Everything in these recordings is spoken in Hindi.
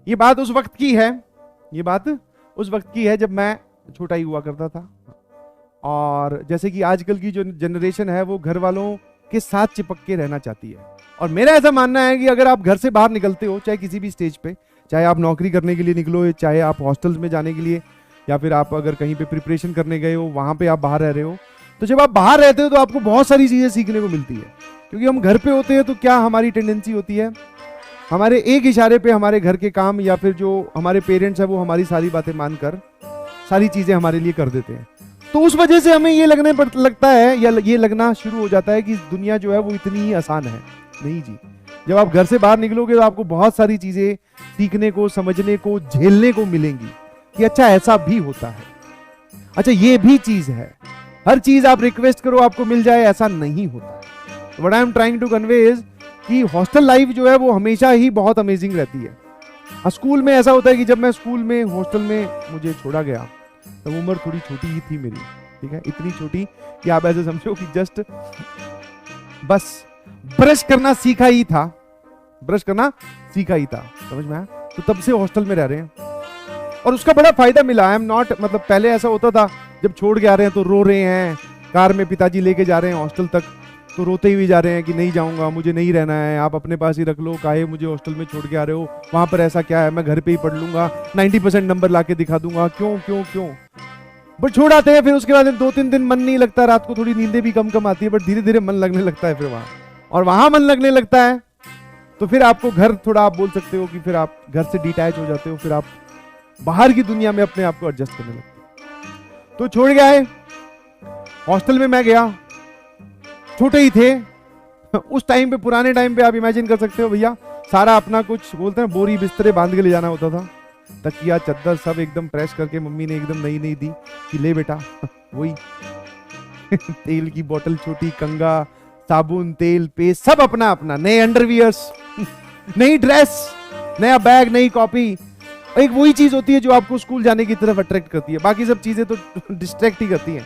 ये बात उस वक्त की है, ये बात उस वक्त की है जब मैं छोटा ही हुआ करता था। और जैसे कि आजकल की जो जनरेशन है वो घर वालों के साथ चिपक के रहना चाहती है। और मेरा ऐसा मानना है कि अगर आप घर से बाहर निकलते हो, चाहे किसी भी स्टेज पे, चाहे आप नौकरी करने के लिए निकलो, चाहे आप हॉस्टल्स में जाने के लिए, या फिर आप अगर कहीं पे प्रिपरेशन करने गए हो, वहां पे आप बाहर रह रहे हो, तो जब आप बाहर रहते हो तो आपको बहुत सारी चीजें सीखने को मिलती है। क्योंकि हम घर पे होते हैं तो क्या हमारी टेंडेंसी होती है, हमारे एक इशारे पे हमारे घर के काम या फिर जो हमारे पेरेंट्स है वो हमारी सारी बातें मानकर सारी चीजें हमारे लिए कर देते हैं। तो उस वजह से हमें ये लगता है, या ये लगना शुरू हो जाता है कि दुनिया जो है वो इतनी ही आसान है। नहीं जी, जब आप घर से बाहर निकलोगे तो आपको बहुत सारी चीजें सीखने को, समझने को, झेलने को मिलेंगी कि अच्छा ऐसा भी होता है, अच्छा ये भी चीज है। हर चीज आप रिक्वेस्ट करो आपको मिल जाए, ऐसा नहीं होता। What I am trying to convey is कि हॉस्टल लाइफ जो है वो हमेशा ही बहुत अमेजिंग रहती है। स्कूल में ऐसा होता है कि जब मैं स्कूल में हॉस्टल में मुझे छोड़ा गया तो उम्र थोड़ी छोटी ही थी मेरी, ठीक है, इतनी छोटी कि आप ऐसे समझो कि जस्ट बस ब्रश करना सीखा ही था, ब्रश करना सीखा ही था, समझ में आया? तो तब से हॉस्टल में रह रहे हैं और उसका बड़ा फायदा मिला। आई एम नॉट, मतलब पहले ऐसा होता था जब छोड़ के आ रहे हैं तो रो रहे हैं, कार में पिताजी लेके जा रहे हैं हॉस्टल तक तो रोते हुए जा रहे हैं कि नहीं जाऊंगा, मुझे नहीं रहना है, आप अपने पास ही रख लो, काहे मुझे हॉस्टल में छोड़ के आ रहे हो, वहां पर ऐसा क्या है, मैं घर पे ही पढ़ लूंगा, 90% नंबर लाके दिखा दूंगा, क्यों क्यों क्यों। बट छोड़ आते हैं, फिर उसके बाद 2-3 दिन मन नहीं लगता, रात को थोड़ी नींदें भी कम कम आती है, बट धीरे धीरे मन लगने लगता है फिर वहां, और वहां मन लगने लगता है तो फिर आपको घर थोड़ा, आप बोल सकते हो कि फिर आप घर से डिटैच हो जाते हो, फिर आप बाहर की दुनिया में अपने आप को एडजस्ट करने लगते हो। तो छोड़ गया है हॉस्टल में, मैं गया, छोटे ही थे उस टाइम पे, पुराने टाइम पे आप इमेजिन कर सकते हो भैया, सारा अपना कुछ बोलते हैं बोरी बिस्तरे बांध के ले जाना होता था, तकिया चद्दर सब एकदम प्रेस करके मम्मी ने एकदम नई नई दी कि ले बेटा वही तेल की बोतल छोटी, कंगा, साबुन, तेल, पेस्ट, सब अपना अपना, नए अंडरवियर्स, नई ड्रेस, नया बैग, नई कॉपी। एक वही चीज होती है जो आपको स्कूल जाने की तरफ अट्रैक्ट करती है, बाकी सब चीजें तो डिस्ट्रैक्ट ही करती हैं।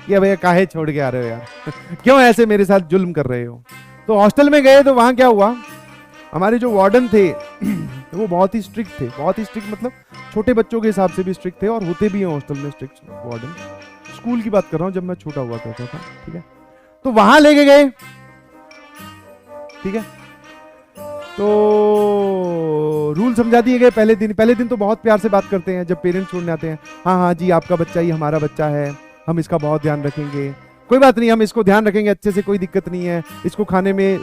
ये भैया काहे छोड़ के आ रहे हो यार क्यों ऐसे मेरे साथ जुल्म कर रहे हो। तो हॉस्टल में गए तो वहां क्या हुआ, हमारे जो वार्डन थे वो बहुत ही स्ट्रिक्ट थे, बहुत ही स्ट्रिक्ट, मतलब छोटे बच्चों के हिसाब से भी स्ट्रिक्ट थे, और होते भी हैं हॉस्टल में स्ट्रिक्ट वार्डन। स्कूल की बात कर रहा हूं जब मैं छोटा हुआ करता था, ठीक है। तो वहां लेके गए, ठीक है, तो रूल समझा दिए गए पहले दिन तो बहुत प्यार से बात करते हैं जब पेरेंट्स छोड़ने आते हैं, हाँ हाँ जी आपका बच्चा ही हमारा बच्चा है, हम इसका बहुत ध्यान रखेंगे, कोई बात नहीं, हम इसको ध्यान रखेंगे अच्छे से, कोई दिक्कत नहीं है। इसको खाने में,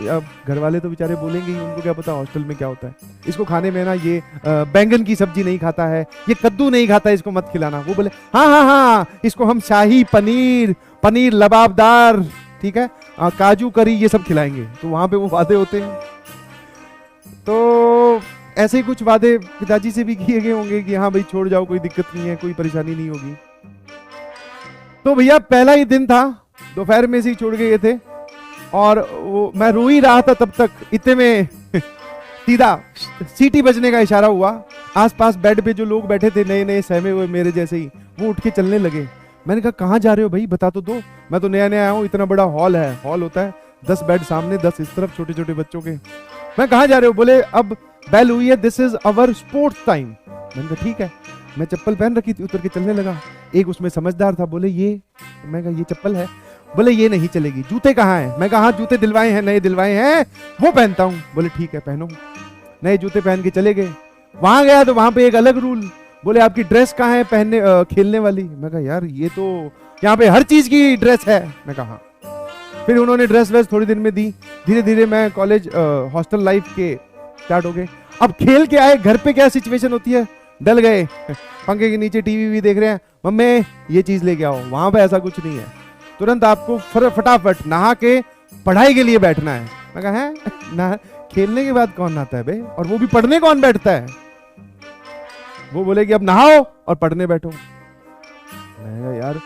घर वाले तो बेचारे बोलेंगे ही, उनको क्या पता हॉस्टल में क्या होता है, इसको खाने में ना ये बैंगन की सब्जी नहीं खाता है, ये कद्दू नहीं खाता है, इसको मत खिलाना। वो बोले हाँ हाँ हाँ, इसको हम शाही पनीर, पनीर लबाबदार, ठीक है, काजू करी, ये सब खिलाएंगे। तो वहां पे वो वादे होते हैं, तो ऐसे ही कुछ वादे पिताजी से भी किए गए होंगे कि हाँ भाई छोड़ जाओ, कोई दिक्कत नहीं है, कोई परेशानी नहीं होगी। तो भैया पहला ही दिन था, दोपहर में से ही छोड़ गए थे, और वो मैं रो ही रहा था तब तक, इतने में सीधा सीटी बजने का इशारा हुआ। आसपास बेड पे जो लोग बैठे थे नए नए सहमे हुए मेरे जैसे ही, वो उठ के चलने लगे। मैंने कहा कहाँ जा रहे हो भाई, बता तो दो, मैं तो नया नया आया हूँ, इतना बड़ा हॉल है, हॉल होता है 10 बेड सामने, 10 इस तरफ, छोटे छोटे बच्चों के। मैं कहाँ जा रहे हो, बोले अब बेल हुई है, this is our sports time. मैंने कहा ठीक है, मैं चप्पल पहन रखी थी, उतर के चलने लगा। एक उसमें समझदार था, बोले ये, मैं कहा ये चप्पल है, बोले ये नहीं चलेगी, जूते कहाँ हैं, मैं कहा हाँ जूते दिलवाए हैं, नए दिलवाए हैं, वो पहनता हूँ। बोले ठीक है पहनो, नए जूते पहन के चले गए। वहां गया तो वहां पे एक अलग रूल, बोले आपकी ड्रेस कहाँ है पहनने खेलने वाली। मैं कहा यार ये तो यहाँ पे हर चीज की ड्रेस है। मैं कहा फिर उन्होंने ड्रेस वेस थोड़ी दिन में दी, धीरे धीरे मैं कॉलेज हॉस्टल लाइफ के स्टार्ट हो गए। अब खेल के आए, घर पे क्या सिचुएशन होती है, डल गए पंखे के नीचे टीवी भी देख रहे हैं, मम्मी ये चीज लेके आओ। वहां पे ऐसा कुछ नहीं है, तुरंत आपको फटाफट नहा के पढ़ाई के लिए बैठना है। मैं कहा है ना, खेलने के बाद कौन नहाता है बे, और वो भी पढ़ने कौन बैठता है। वो बोले कि अब नहाओ और पढ़ने बैठो। मैं यार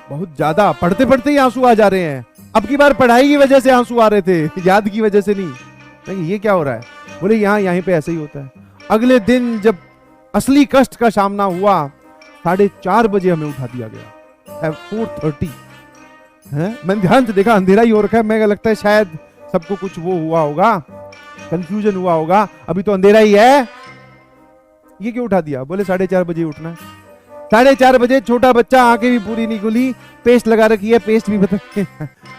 बहुत ज्यादा पढ़ते पढ़ते ही आंसू आ जा रहे हैं। अब की बार पढ़ाई की वजह से आंसू आ रहे थे, याद की वजह से नहीं। मैं ये क्या हो रहा है, बोले यहीं पे ऐसे ही होता है। अगले दिन जब असली कष्ट का सामना हुआ, 4:30 बजे हमें उठा दिया गया, 4:30 है। मैंने ध्यान से देखा, अंधेरा ही हो रखा है। मैं लगता है शायद सबको कुछ वो हुआ होगा, कंफ्यूजन हुआ होगा, अभी तो अंधेरा ही है। ये क्यों उठा दिया? बोले 4:30 बजे उठना है। 4:30 बजे छोटा बच्चा, आंखें भी पूरी नहीं खुली, पेस्ट लगा रखी है, पेस्ट भी बता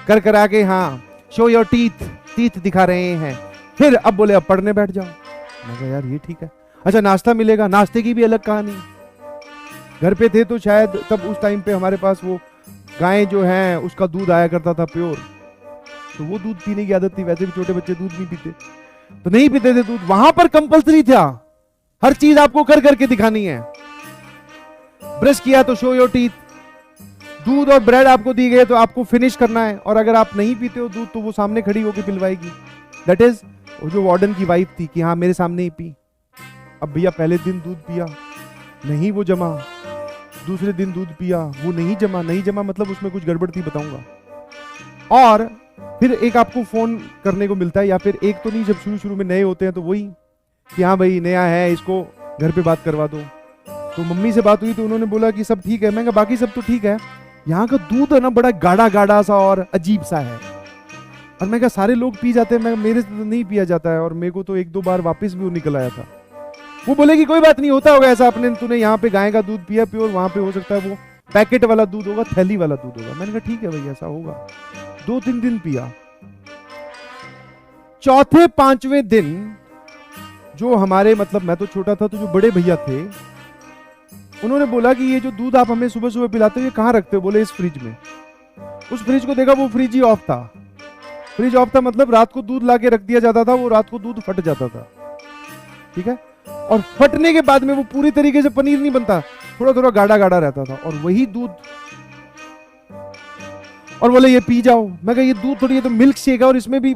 कर कर आके, हाँ शो योर टीथ, टीथ दिखा रहे हैं। फिर अब बोले अब पढ़ने बैठ जाओ। मैं कहा यार ये ठीक है। अच्छा नाश्ता मिलेगा, नाश्ते की भी अलग कहानी। घर पे थे तो शायद तब उस टाइम पे हमारे पास वो गाय जो है उसका दूध आया करता था प्योर, तो वो दूध पीने की आदत थी। वैसे भी छोटे बच्चे दूध नहीं पीते, तो नहीं पीते थे दूध। वहां पर कंपलसरी था, हर चीज आपको कर करके दिखानी है। ब्रश किया तो शो योर टीथ, दूध और ब्रेड आपको दी गई तो आपको फिनिश करना है, और अगर आप नहीं पीते हो दूध तो वो सामने खड़ी होकर पिलवाएगी। दैट इज वो जो वार्डन की वाइफ थी कि हाँ मेरे सामने ही पी। अब भैया पहले दिन दूध पिया, नहीं वो जमा, दूसरे दिन दूध पिया, वो नहीं जमा, नहीं जमा मतलब उसमें कुछ गड़बड़ थी, बताऊंगा। और फिर एक आपको फोन करने को मिलता है, या फिर एक तो नहीं, जब शुरू शुरू में नए होते हैं तो वही कि हाँ भाई नया है, इसको घर पे बात करवा दो। तो मम्मी से बात हुई तो उन्होंने बोला कि सब ठीक है। मैं कहा बाकी सब तो ठीक है, यहाँ का दूध है ना बड़ा गाढ़ा गाढ़ा सा और अजीब सा है। और मैं कहा सारे लोग पी जाते हैं, मैं मेरे से तो नहीं पिया जाता है, और मेरे को तो 1-2 बार वापस भी वो निकल आया था। वो बोले कि कोई बात नहीं, होता होगा ऐसा, अपने तूने यहाँ पे गाय का दूध पिया प्योर, वहां पे हो सकता है वो पैकेट वाला दूध होगा, थैली वाला दूध होगा। मैंने कहा ठीक है भाई ऐसा होगा। 2-3 दिन पिया। चौथे 5वें दिन जो हमारे मतलब मैं तो छोटा था, तो जो बड़े भैया थे उन्होंने बोला कि ये जो दूध आप हमें सुबह सुबह पिलाते हो ये कहाँ रखते हो? बोले इस फ्रिज में। उस फ्रिज को देखा, वो फ्रिज ही ऑफ था। फ्रिज ऑफ था मतलब रात को दूध लाके रख दिया जाता था, वो रात को दूध फट जाता था, ठीक है। और फटने के बाद में वो पूरी तरीके से पनीर नहीं बनता, थोड़ा थोड़ा गाढ़ा गाढ़ा रहता था, और वही दूध। और बोले ये पी जाओ। मैं कहा ये दूध थोड़ी, ये तो मिल्क शेक है, और इसमें भी,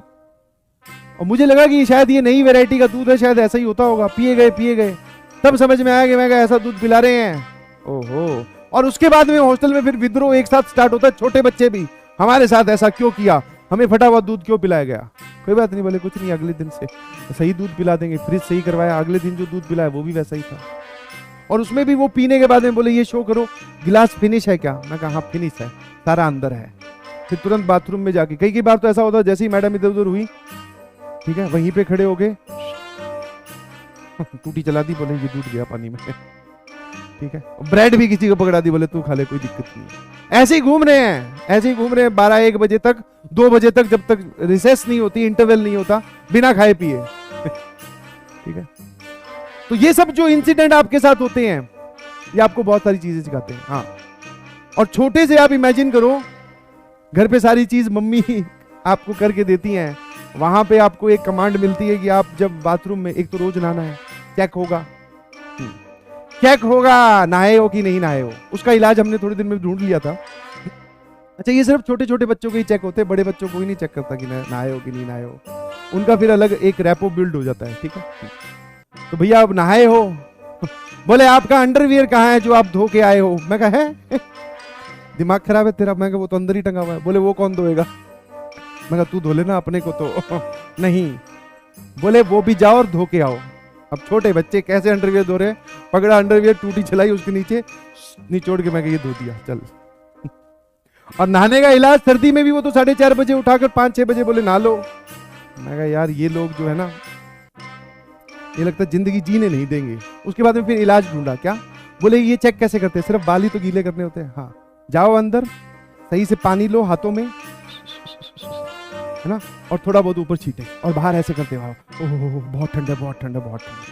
और मुझे लगा कि शायद ये नई वैरायटी का दूध है, शायद ऐसा ही होता होगा। पिए गए तब समझ में आया कि मैं ऐसा दूध पिला रहे हैं, ओहो। और उसके बाद में हॉस्टल में फिर विद्रोह एक साथ स्टार्ट होता है, छोटे बच्चे भी, हमारे साथ ऐसा क्यों किया, हमें फटा हुआ दूध क्यों पिलाया गया? कोई बात नहीं, बोले कुछ नहीं, अगले दिन से सही दूध पिला देंगे। फ्रिज सही करवाया, अगले दिन जो दूध पिलाया वो भी वैसा ही था। और उसमें भी वो पीने के बाद में बोले ये शो करो गिलास फिनिश है क्या? मैं कहा हाँ फिनिश है, सारा अंदर है। फिर तुरंत बाथरूम में जाके, कई बार तो ऐसा होता है जैसे ही मैडम इधर उधर हुई, ठीक है, वहीं पे खड़े हो गए, टूटी चला दी, बोले ये दूध गया पानी में, ठीक है। ब्रेड भी किसी को पकड़ा दी, बोले तू खा ले, कोई दिक्कत नहीं। ऐसे ही घूम रहे हैं 12-1 बजे तक, 2 बजे तक, जब तक रिसेस नहीं होती, इंटरवल नहीं होता, बिना खाए पिए, ठीक है। तो ये सब जो इंसिडेंट आपके साथ होते हैं ये आपको बहुत सारी चीजें सिखाते हैं। हाँ, और छोटे से आप इमेजिन करो, घर पे सारी चीज मम्मी आपको करके देती हैं, वहां पे आपको एक कमांड मिलती है कि आप जब बाथरूम में, एक तो रोज नहाना है, चेक होगा नहाए हो कि नहीं नहाए हो। उसका इलाज हमने थोड़े दिन में ढूंढ लिया था। अच्छा ये सिर्फ छोटे छोटे बच्चों के ही चेक होते हैं, बड़े बच्चों को ही नहीं चेक करता कि नहाए हो कि नहीं नहाए हो। उनका फिर अलग एक रैपो बिल्ड हो जाता है, ठीक है। तो भैया अब नहाए हो? बोले आपका अंडरवियर कहाँ है जो आप धो के आए हो? मैं कहा है दिमाग खराब है तेरा? मैं कहा वो तो अंदर ही टंगा हुआ है। बोले वो कौन धोएगा? मैं कहा तू धो लेना अपने को तो नहीं। बोले वो भी जाओ और धो के आओ। अब छोटे बच्चे कैसे अंडरवियर धो रहे, पकड़ा अंडरवियर, टूटी चलाई उसके नीचे निचोड़ के, मैं कहा ये धो दिया चल। और नहाने का इलाज सर्दी में भी वो तो 4:30 बजे उठाकर 5-6 बजे बोले नहा लो। मैं कहा यार ये लोग जो है ना, ये लगता है जिंदगी जीने नहीं देंगे। उसके बाद में फिर इलाज ढूंढा। क्या? बोले ये चेक कैसे करते हैं? सिर्फ बाल ही तो गीले करने होते हैं। हाँ, जाओ अंदर, सही से पानी लो हाथों में, है ना, और थोड़ा बहुत ऊपर छीटे, और बाहर ऐसे करते हो, ओह बहुत ठंडा, बहुत ठंडा, बहुत ठंडा।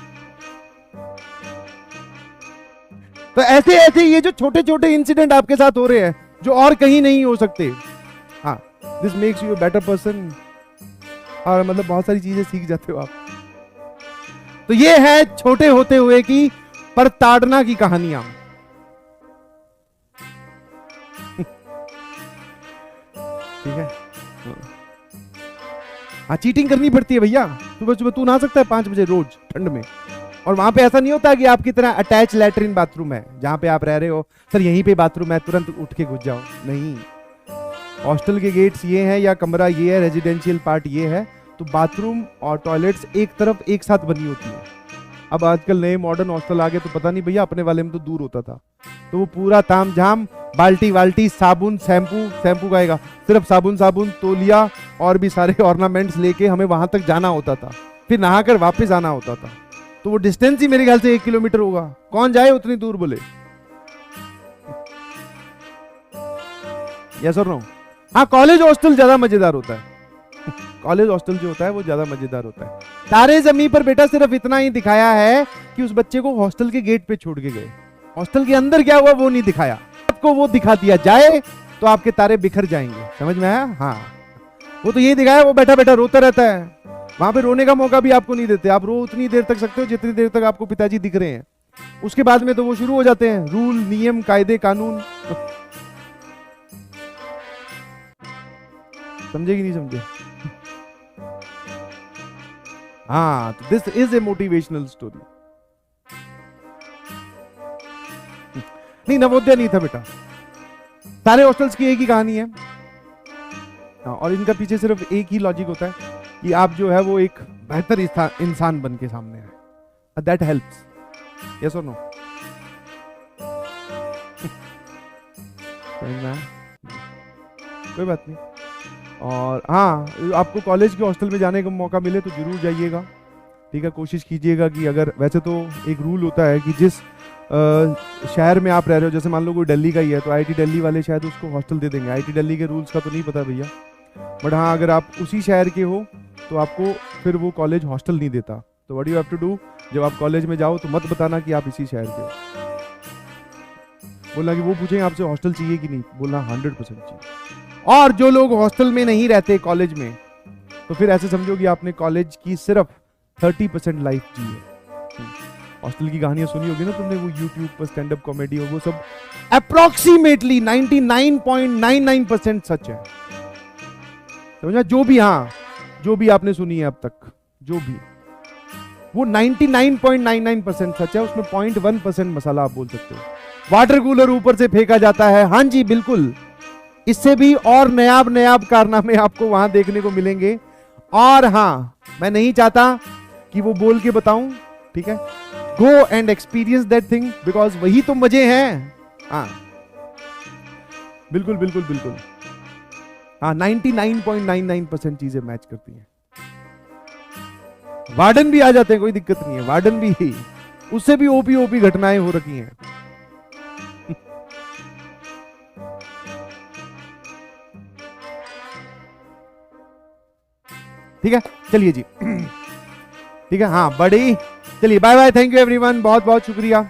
तो ऐसे ऐसे ये जो छोटे छोटे इंसिडेंट आपके साथ हो रहे हैं, जो और कहीं नहीं हो सकते। हाँ, this makes you a better person, और मतलब बहुत सारी चीजें सीख जाते हो आप। तो ये है छोटे होते हुए की प्रताड़ना की कहानियां। ठीक है। हाँ, चीटिंग करनी पड़ती है भैया। सुबह सुबह तू नहा सकता है 5 बजे रोज ठंड में, और वहां पे ऐसा नहीं होता कि आपकी तरह अटैच लैट्रिन बाथरूम है जहां पे आप रह रहे हो, सर यहीं पे बाथरूम है तुरंत उठ के घुस जाओ। नहीं, हॉस्टल के गेट्स ये हैं या कमरा ये है, रेजिडेंशियल पार्ट ये है, तो बाथरूम और टॉयलेट्स एक तरफ एक साथ बनी होती है। अब आजकल नए मॉडर्न हॉस्टल आ गए तो पता नहीं भैया, अपने वाले में तो दूर होता था, तो वो पूरा ताम झाम, बाल्टी वाल्टी, साबुन, शैम्पू का सिर्फ साबुन, तौलिया और भी सारे ऑर्नामेंट्स लेके हमें वहां तक जाना होता था, फिर नहाकर वापस आना होता था। तो वो डिस्टेंस ही मेरे ख्याल से 1 किलोमीटर होगा। कौन जाए उतनी दूर बोले? यस और नो? हाँ, कॉलेज हॉस्टल ज्यादा मजेदार होता है। कॉलेज हॉस्टल जो होता है वो ज्यादा मजेदार होता है। तारे जमीन पर बेटा सिर्फ इतना ही दिखाया है कि उस बच्चे को हॉस्टल के गेट पे छोड़ के गए, हॉस्टल के अंदर क्या हुआ वो नहीं दिखाया। आपको वो दिखा दिया जाए तो आपके तारे बिखर जाएंगे। समझ में आया? हाँ, वो तो ये दिखाया, वो बैठा बैठा रोता रहता है, वहां पे रोने का मौका भी आपको नहीं देते। आप रो उतनी देर तक सकते हो जितनी देर तक आपको पिताजी दिख रहे हैं, उसके बाद में तो वो शुरू हो जाते हैं रूल, नियम, कायदे, कानून। समझे कि नहीं समझे? हाँ, तो this is a motivational story. नहीं, नवोदय नहीं था बेटा, सारे हॉस्टल्स की एक ही कहानी है। और इनका पीछे सिर्फ एक ही लॉजिक होता है कि आप जो है वो एक बेहतर इंसान बन के सामने आए। That helps. यस और नो? कोई बात नहीं। और हाँ, आपको कॉलेज के हॉस्टल में जाने का मौका मिले तो जरूर जाइएगा, ठीक है। कोशिश कीजिएगा कि अगर, वैसे तो एक रूल होता है कि जिस शहर में आप रह रहे हो, जैसे मान लो कोई दिल्ली का ही है तो आईटी दिल्ली वाले शायद उसको हॉस्टल दे देंगे। आईटी दिल्ली के रूल्स का तो नहीं पता भैया, बट हाँ, अगर आप उसी शहर के हो तो आपको फिर वो कॉलेज हॉस्टल नहीं देता। तो what you have to do, जब आप कॉलेज में जाओ तो मत बताना कि आप इसी शहर के हो। बोलना कि वो पूछेंगे आपसे हॉस्टल चाहिए कि नहीं, बोलना 100% चाहिए। और जो लोग हॉस्टल में नहीं रहते कॉलेज में, तो फिर ऐसे समझो कि आपने कॉलेज की सिर्फ 30% लाइफ जी है। हॉस्टल की कहानियां सुनी होगी ना तुमने, वो यूट्यूब पर स्टैंड अप कॉमेडी, और वो सब अप्रोक्सीमेटली 99.99% सच है। समझा? जो भी, हाँ, जो भी आपने सुनी है अब तक, जो भी, वो 99.99% सच है। उसमें 0.1% मसाला आप बोल सकते हो। वाटर कूलर ऊपर से फेंका जाता है, हाँ जी बिल्कुल। इससे भी और नयाब नयाब कारनामे आपको वहां देखने को मिलेंगे। और हाँ, मैं नहीं चाहता कि वो बोल के बताऊं, ठीक है। Go and experience that thing, because वही तो मजे हैं। हाँ, बिल्कुल बिल्कुल बिल्कुल। हाँ, 99.99% चीजें मैच करती हैं। वार्डन भी आ जाते हैं, कोई दिक्कत नहीं है, वार्डन भी, उससे भी ओपी ओपी घटनाएं हो रखी हैं। ठीक है, चलिए जी। ठीक है, हाँ बड़ी, चलिए bye bye, thank you everyone, बहुत बहुत शुक्रिया।